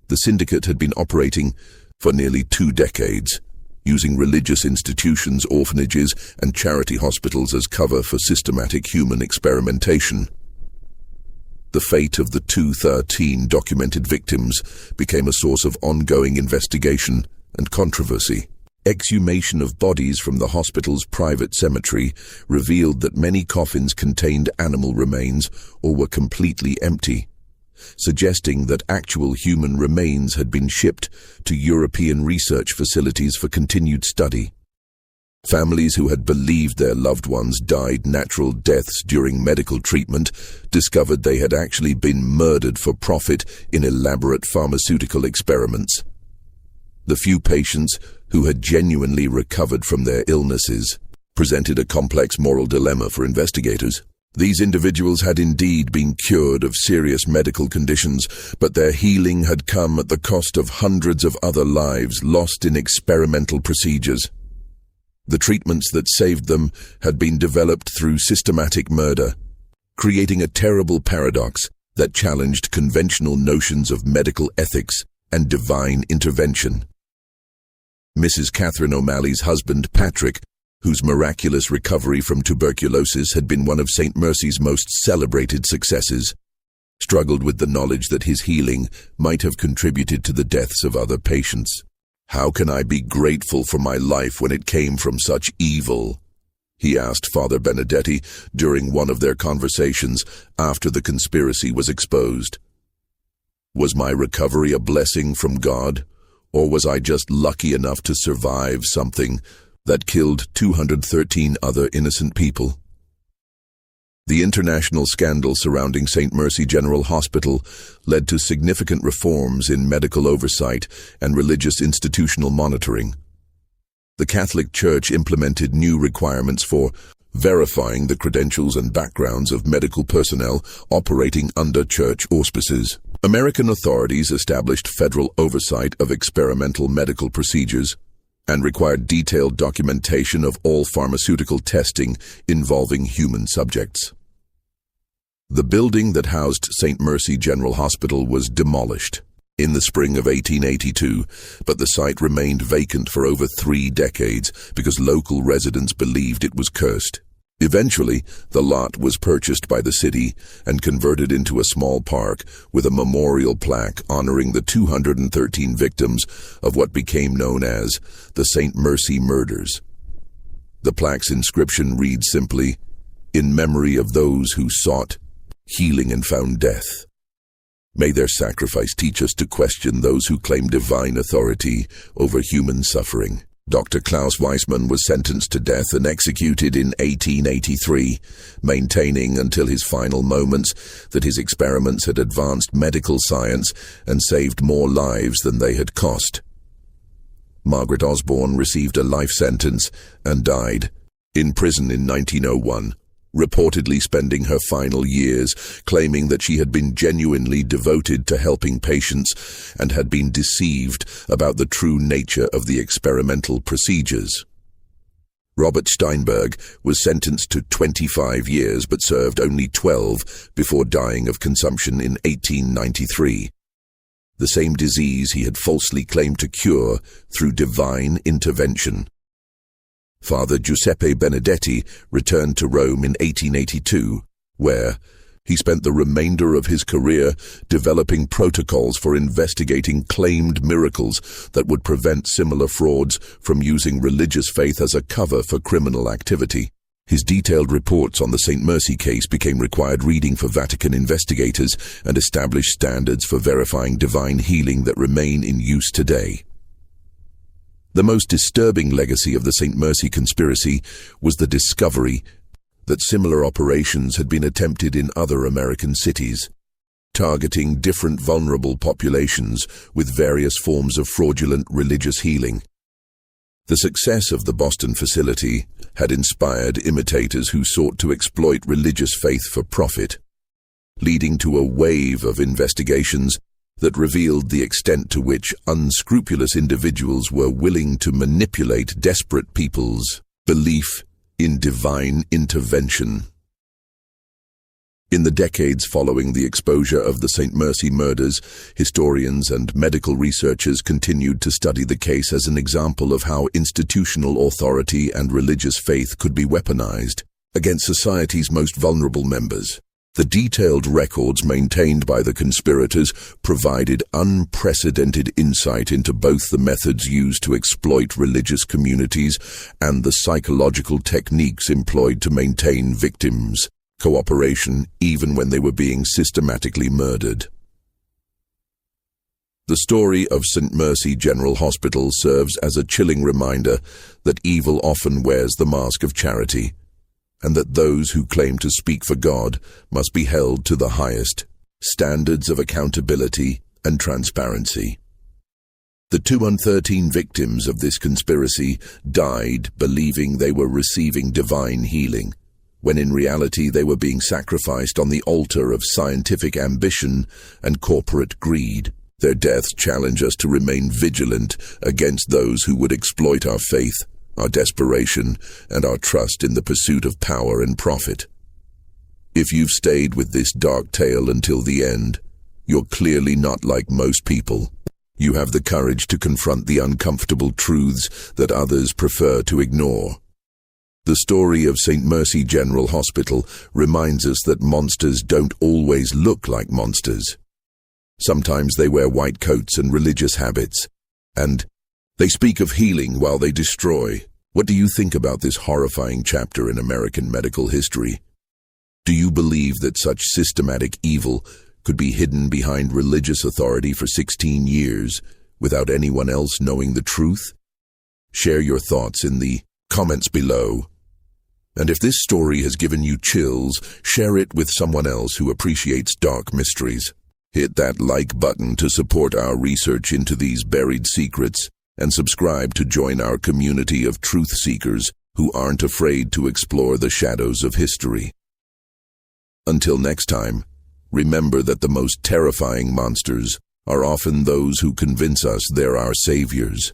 The syndicate had been operating for nearly 2 decades, using religious institutions, orphanages, and charity hospitals as cover for systematic human experimentation. The fate of the 213 documented victims became a source of ongoing investigation and controversy. Exhumation of bodies from the hospital's private cemetery revealed that many coffins contained animal remains or were completely empty, suggesting that actual human remains had been shipped to European research facilities for continued study. Families who had believed their loved ones died natural deaths during medical treatment discovered they had actually been murdered for profit in elaborate pharmaceutical experiments. The few patients who had genuinely recovered from their illnesses presented a complex moral dilemma for investigators. These individuals had indeed been cured of serious medical conditions, but their healing had come at the cost of hundreds of other lives lost in experimental procedures. The treatments that saved them had been developed through systematic murder, creating a terrible paradox that challenged conventional notions of medical ethics and divine intervention. Mrs. Catherine O'Malley's husband, Patrick, whose miraculous recovery from tuberculosis had been one of St. Mercy's most celebrated successes, struggled with the knowledge that his healing might have contributed to the deaths of other patients. "How can I be grateful for my life when it came from such evil?" he asked Father Benedetti during one of their conversations after the conspiracy was exposed. "Was my recovery a blessing from God, or was I just lucky enough to survive something that killed 213 other innocent people?" The international scandal surrounding St. Mercy General Hospital led to significant reforms in medical oversight and religious institutional monitoring. The Catholic Church implemented new requirements for verifying the credentials and backgrounds of medical personnel operating under church auspices. American authorities established federal oversight of experimental medical procedures and required detailed documentation of all pharmaceutical testing involving human subjects. The building that housed St. Mercy General Hospital was demolished in the spring of 1882, but the site remained vacant for over 3 decades because local residents believed it was cursed. Eventually, the lot was purchased by the city and converted into a small park with a memorial plaque honoring the 213 victims of what became known as the St. Mercy Murders. The plaque's inscription reads simply, "In memory of those who sought healing and found death. May their sacrifice teach us to question those who claim divine authority over human suffering." Dr. Klaus Weissmann was sentenced to death and executed in 1883, maintaining until his final moments that his experiments had advanced medical science and saved more lives than they had cost. Margaret Osborne received a life sentence and died in prison in 1901, reportedly spending her final years claiming that she had been genuinely devoted to helping patients and had been deceived about the true nature of the experimental procedures. Robert Steinberg was sentenced to 25 years but served only 12 before dying of consumption in 1893, the same disease he had falsely claimed to cure through divine intervention. Father Giuseppe Benedetti returned to Rome in 1882, where he spent the remainder of his career developing protocols for investigating claimed miracles that would prevent similar frauds from using religious faith as a cover for criminal activity. His detailed reports on the St. Mercy case became required reading for Vatican investigators and established standards for verifying divine healing that remain in use today. The most disturbing legacy of the St. Mercy conspiracy was the discovery that similar operations had been attempted in other American cities, targeting different vulnerable populations with various forms of fraudulent religious healing. The success of the Boston facility had inspired imitators who sought to exploit religious faith for profit, leading to a wave of investigations that revealed the extent to which unscrupulous individuals were willing to manipulate desperate people's belief in divine intervention. In the decades following the exposure of the St. Mercy murders, historians and medical researchers continued to study the case as an example of how institutional authority and religious faith could be weaponized against society's most vulnerable members. The detailed records maintained by the conspirators provided unprecedented insight into both the methods used to exploit religious communities and the psychological techniques employed to maintain victims' cooperation even when they were being systematically murdered. The story of St. Mercy General Hospital serves as a chilling reminder that evil often wears the mask of charity, and that those who claim to speak for God must be held to the highest standards of accountability and transparency. The 213 victims of this conspiracy died believing they were receiving divine healing, when in reality they were being sacrificed on the altar of scientific ambition and corporate greed. Their deaths challenge us to remain vigilant against those who would exploit our faith, our desperation, and our trust in the pursuit of power and profit. If you've stayed with this dark tale until the end, you're clearly not like most people. You have the courage to confront the uncomfortable truths that others prefer to ignore. The story of St. Mercy General Hospital reminds us that monsters don't always look like monsters. Sometimes they wear white coats and religious habits, and they speak of healing while they destroy. What do you think about this horrifying chapter in American medical history? Do you believe that such systematic evil could be hidden behind religious authority for 16 years without anyone else knowing the truth? Share your thoughts in the comments below. And if this story has given you chills, share it with someone else who appreciates dark mysteries. Hit that like button to support our research into these buried secrets, and subscribe to join our community of truth seekers who aren't afraid to explore the shadows of history. Until next time, remember that the most terrifying monsters are often those who convince us they're our saviors.